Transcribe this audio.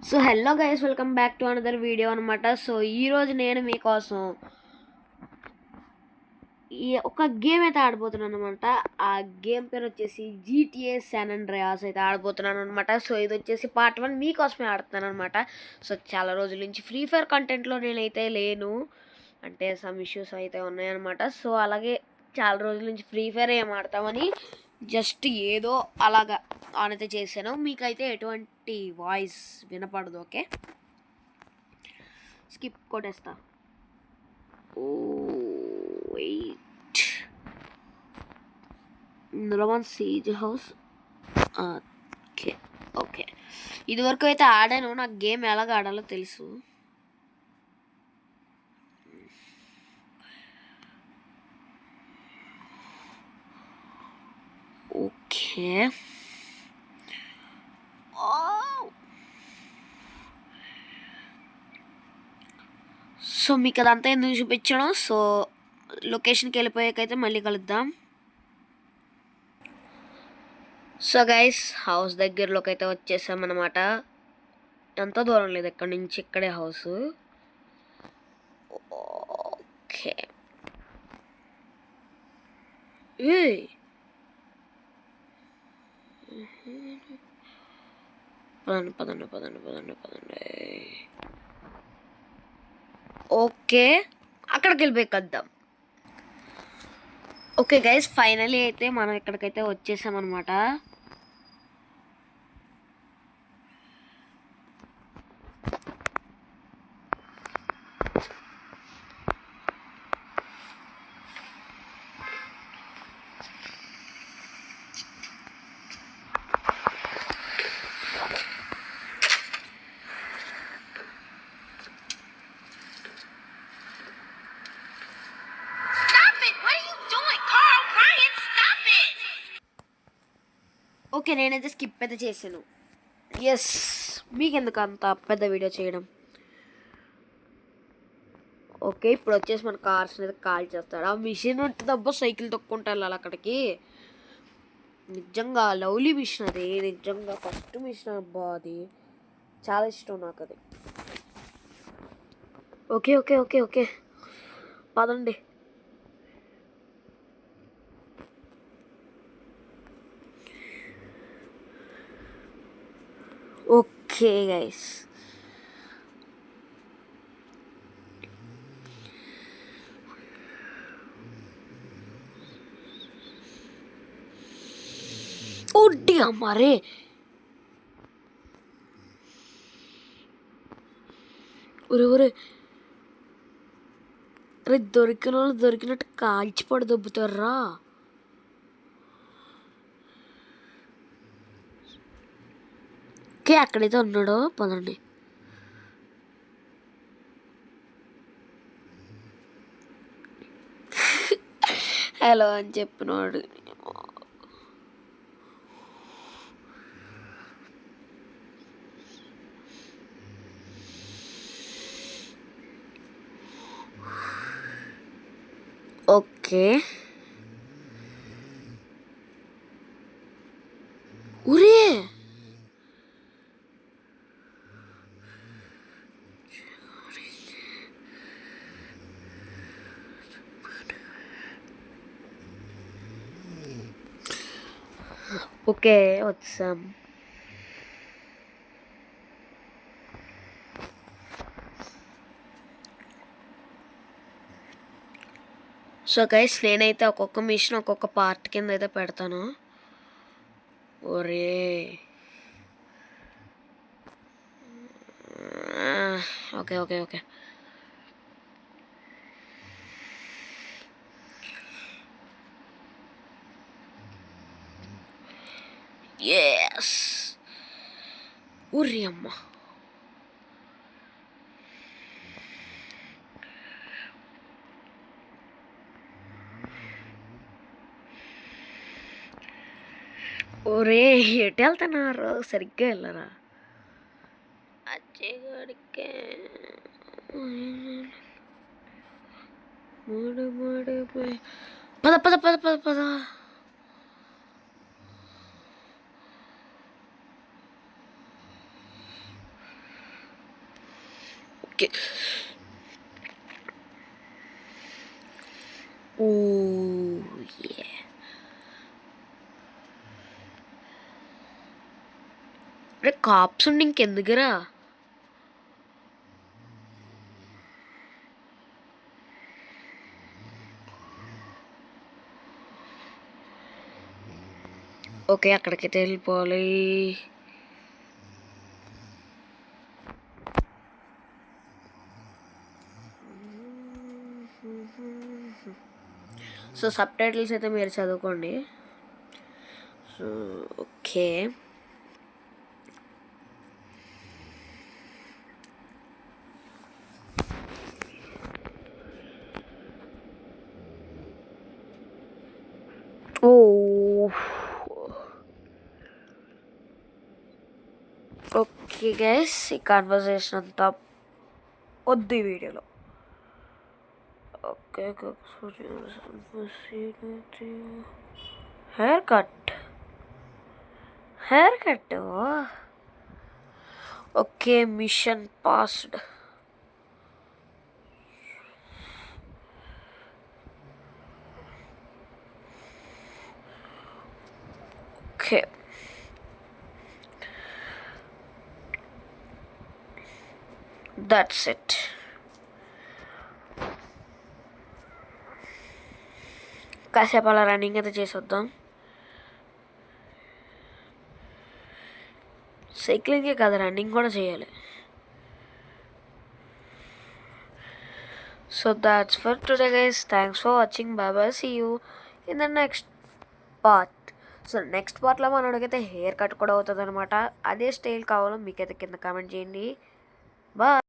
So hello guys, welcome back to another video అనమాట. So ఈరోజు నేను మీకోసం ఒక గేమ్ అయితే ఆడబోతున్నాను అనమాట. ఆ గేమ్ పేరు వచ్చేసి GTA San Andreas అయితే ఆడబోతున్నాను అనమాట. సో ఇది వచ్చేసి పార్ట్ 1 మీకోసమే ఆడుతున్నాను అనమాట. సో చాలా రోజుల నుంచి ఫ్రీ ఫైర్ కంటెంట్లో నేనైతే లేను, అంటే సమ్ ఇష్యూస్ అయితే ఉన్నాయన్నమాట. సో అలాగే చాలా రోజుల నుంచి ఫ్రీ ఫైర్ ఏం ఆడతామని జస్ట్ ఏదో అలాగా ఆన్ అయితే చేశాను. మీకైతే ఎటువంటి వాయిస్ వినపడదు, ఓకే? స్కిప్ కొట్టేస్తా. Oh wait, Roman siege house. Okay okay, ఇదివరకు అయితే ఆడాను, నాకు గేమ్ ఎలాగ ఆడాలో తెలుసు. ఓకే, సో మీకు అదంతా ఎందుకు చూపించడం. సో లొకేషన్కి వెళ్ళిపోయాకైతే మళ్ళీ కలుద్దాం. సో గైస్, హౌస్ దగ్గరలోకి అయితే వచ్చేసామన్నమాట. ఎంత దూరం లేదు ఇక్కడ నుంచి, ఇక్కడే హౌస్. ఓకే, పదండి పదండి పదండి పదండి పదండి. ఓకే, అక్కడికి వెళ్ళిపోయి కద్దాం. ఓకే గైస్, ఫైనలీ అయితే మనం ఇక్కడికైతే వచ్చేసామన్నమాట. ఓకే, నేనైతే స్కిప్ అయితే చేశాను. ఎస్, మీకెందుకు అంత పెద్ద వీడియో చేయడం. ఓకే, ఇప్పుడు వచ్చేసి మన కార్స్ మీద కాల్ చేస్తాడు. ఆ మిషన్ ఉంటుందబ్బా, సైకిల్ తొక్కుంటా వెళ్ళాలి అక్కడికి. నిజంగా లవ్లీ మిషన్ అది, నిజంగా ఫస్ట్ మిషన్ అబ్బా, అది చాలా ఇష్టం నాకు అది. ఓకే ఓకే ఓకే ఓకే, పదండి. ఓకే గైస్, ఓడి అమ్మారే, ఒరే ఒరే, అరే దొరికిన వాళ్ళు దొరికినట్టు కాల్చి పడి దొబ్బుతారా. ఓకే, అక్కడైతే ఉన్నాడు, పదండి. హలో అని చెప్పినాడు. ఓకే, ఉరే ఓకే వచ్చాం. సో గైస్, నేనైతే ఒక్కొక్క మిషన్ ఒక్కొక్క పార్ట్ కింద అయితే పెడతాను. ఒరే ఓకే ఓకే ఓకే, ఎస్. ఉర్రి అమ్మ, ఒరే ఎటు వెళ్తున్నారు, సరిగ్గా వెళ్ళరా. అచ్చేగడికే మూడు మూడు పద పద పద పద పద. ఓకే. ఓ యే. రే కాప్స్ ఉండి ఇంకెందుకురా? ఓకే, అక్కడికైతే వెళ్ళిపోవాలి. సో సబ్ టైటిల్స్ అయితే మీరు చదువుకోండి. So okay. Oh okay guys, ఈ కాన్వర్సేషన్ అంతా వద్దు ఈ వీడియోలో. Okay, haircut. Okay, mission passed. Okay, that's it. కాసేపు అలా రన్నింగ్ అయితే చేసొద్దాం. సైక్లింగే కాదు, రన్నింగ్ కూడా చేయాలి. So that's for today guys. Thanks for watching. Bye bye. See you in the next part. So next పార్ట్లో మనోడికైతే హెయిర్ కట్ కూడా అవుతుంది అనమాట. అదే స్టైల్ కావాలో మీకైతే కింద కామెంట్ చేయండి. బాయ్.